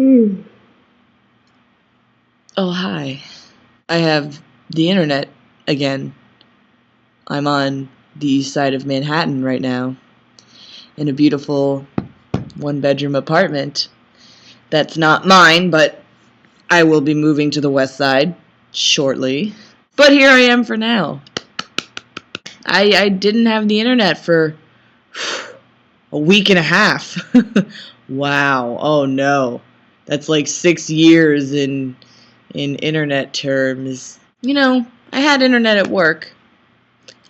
Oh, hi. I have the internet again. I'm on the east side of Manhattan right now, in a beautiful one-bedroom apartment. That's not mine, but I will be moving to the west side shortly. But here I am for now. I didn't have the internet for a week and a half. Wow. Oh no. That's like 6 years in internet terms. You know, I had internet at work.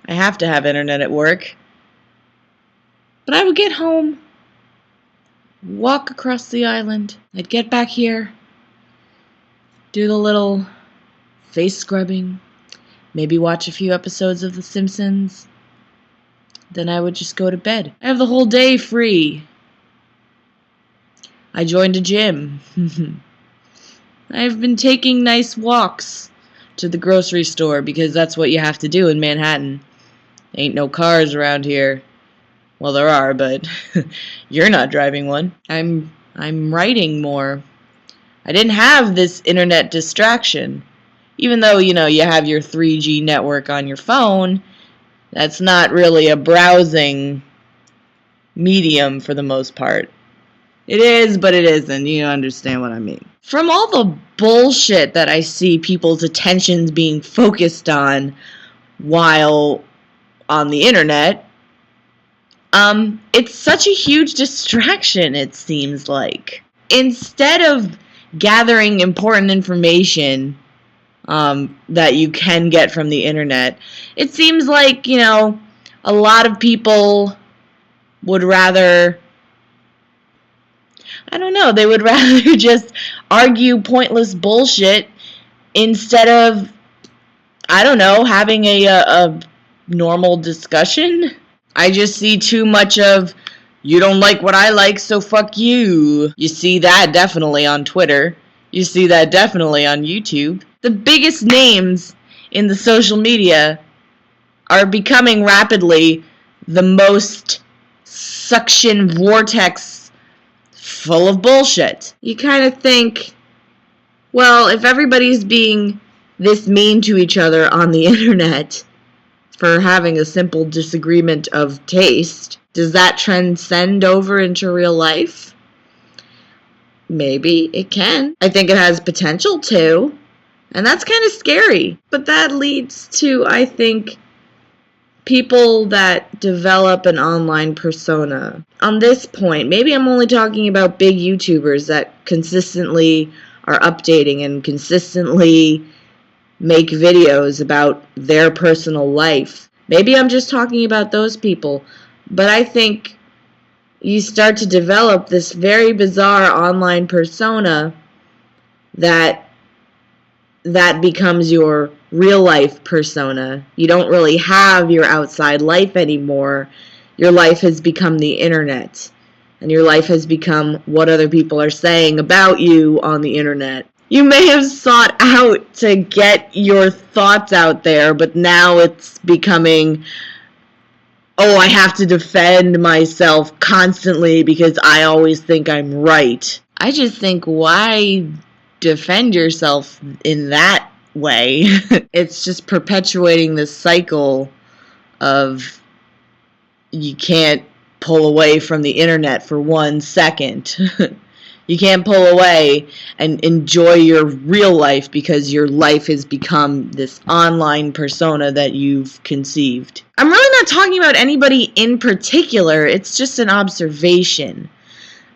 I have to have internet at work. But I would get home, walk across the island. I'd get back here, do the little face scrubbing, maybe watch a few episodes of The Simpsons. Then I would just go to bed. I have the whole day free. I joined a gym. I've been taking nice walks to the grocery store because that's what you have to do in Manhattan. Ain't no cars around here. Well, there are, but you're not driving one. I'm writing more. I didn't have this internet distraction. Even though, you have your 3G network on your phone, that's not really a browsing medium for the most part. It is, but it isn't. You understand what I mean. From all the bullshit that I see people's attentions being focused on while on the internet, it's such a huge distraction, it seems like. Instead of gathering important information that you can get from the internet, it seems like, a lot of people would rather, I don't know, they would rather just argue pointless bullshit instead of, I don't know, having a normal discussion. I just see too much of, you don't like what I like, so fuck you. You see that definitely on Twitter. You see that definitely on YouTube. The biggest names in the social media are becoming rapidly the most suction vortex full of bullshit. You kind of think, well, if everybody's being this mean to each other on the internet for having a simple disagreement of taste, does that transcend over into real life? Maybe it can. I think it has potential to, and that's kind of scary. But that leads to, I think, people that develop an online persona. On this point, maybe I'm only talking about big YouTubers that consistently are updating and consistently make videos about their personal life. Maybe I'm just talking about those people, but I think you start to develop this very bizarre online persona that becomes your real life persona. You don't really have your outside life anymore. Your life has become the internet, and your life has become what other people are saying about you on the internet. You may have sought out to get your thoughts out there, but now it's becoming, oh, I have to defend myself constantly because I always think I'm right. I just think, why defend yourself in that way? It's just perpetuating this cycle of you can't pull away from the internet for 1 second. You can't pull away and enjoy your real life because your life has become this online persona that you've conceived. I'm really not talking about anybody in particular. It's just an observation.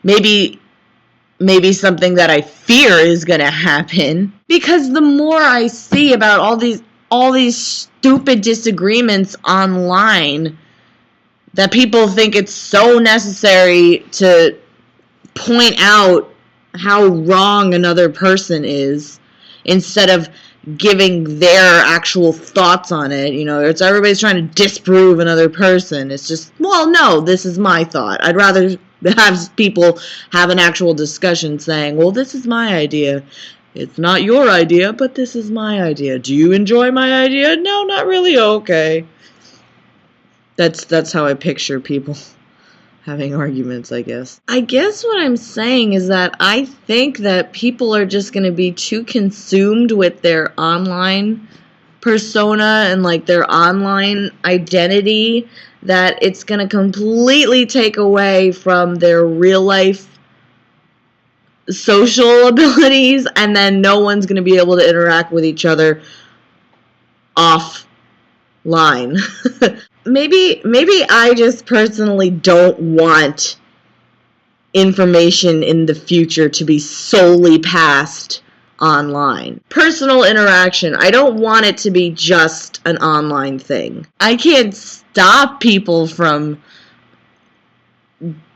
Maybe something that I fear is going to happen, because the more I see about all these stupid disagreements online, that people think it's so necessary to point out how wrong another person is instead of giving their actual thoughts on it. It's everybody's trying to disprove another person. It's just, well, no, this is my thought. I'd rather have people have an actual discussion saying, well, this is my idea. It's not your idea, but this is my idea. Do you enjoy my idea? No, not really. Okay. That's how I picture people. having arguments, I guess. I guess what I'm saying is that I think that people are just going to be too consumed with their online persona and like their online identity that it's going to completely take away from their real life social abilities, and then no one's going to be able to interact with each other offline. maybe I just personally don't want information in the future to be solely passed online. Personal interaction, I don't want it to be just an online thing. I can't stop people from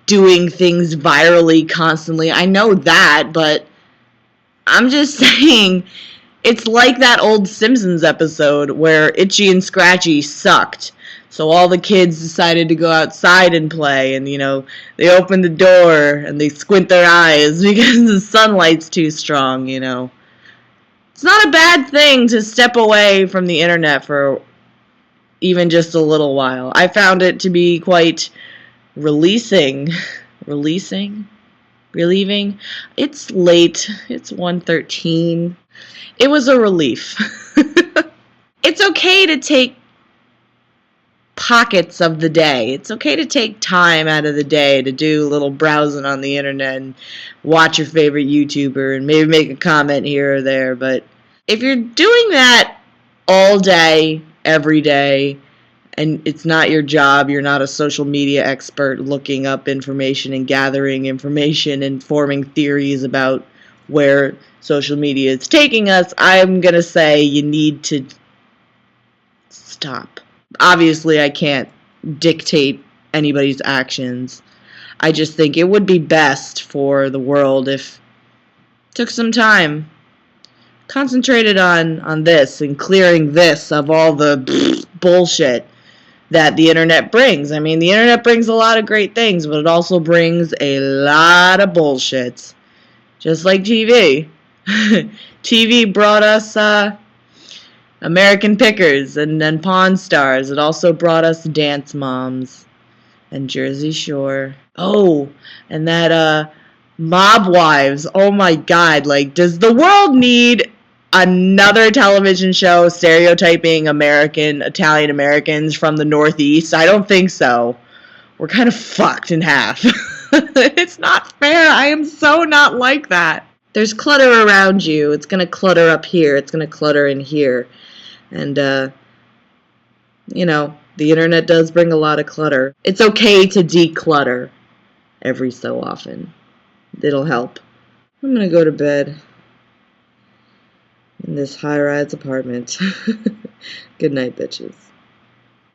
doing things virally constantly. I know that, but I'm just saying, it's like that old Simpsons episode where Itchy and Scratchy sucked. So all the kids decided to go outside and play, and, they open the door and they squint their eyes because the sunlight's too strong, It's not a bad thing to step away from the internet for even just a little while. I found it to be quite relieving. It's late. It's 1:13. It was a relief. It's okay to take pockets of the day. It's okay to take time out of the day to do a little browsing on the internet and watch your favorite YouTuber and maybe make a comment here or there. But if you're doing that all day, every day, and it's not your job, you're not a social media expert looking up information and gathering information and forming theories about where social media is taking us, I'm going to say you need to stop. Obviously, I can't dictate anybody's actions. I just think it would be best for the world if it took some time, concentrated on this and clearing this of all the bullshit that the internet brings. I mean, the internet brings a lot of great things, but it also brings a lot of bullshit. Just like TV. TV brought us American Pickers and Pawn Stars. It also brought us Dance Moms and Jersey Shore. Oh, and that Mob Wives. Oh my God. Like, does the world need another television show stereotyping Italian Americans from the Northeast? I don't think so. We're kind of fucked in half. It's not fair. I am so not like that. There's clutter around you. It's going to clutter up here. It's going to clutter in here. And, the internet does bring a lot of clutter. It's okay to declutter every so often. It'll help. I'm going to go to bed in this high-rise apartment. Good night, bitches.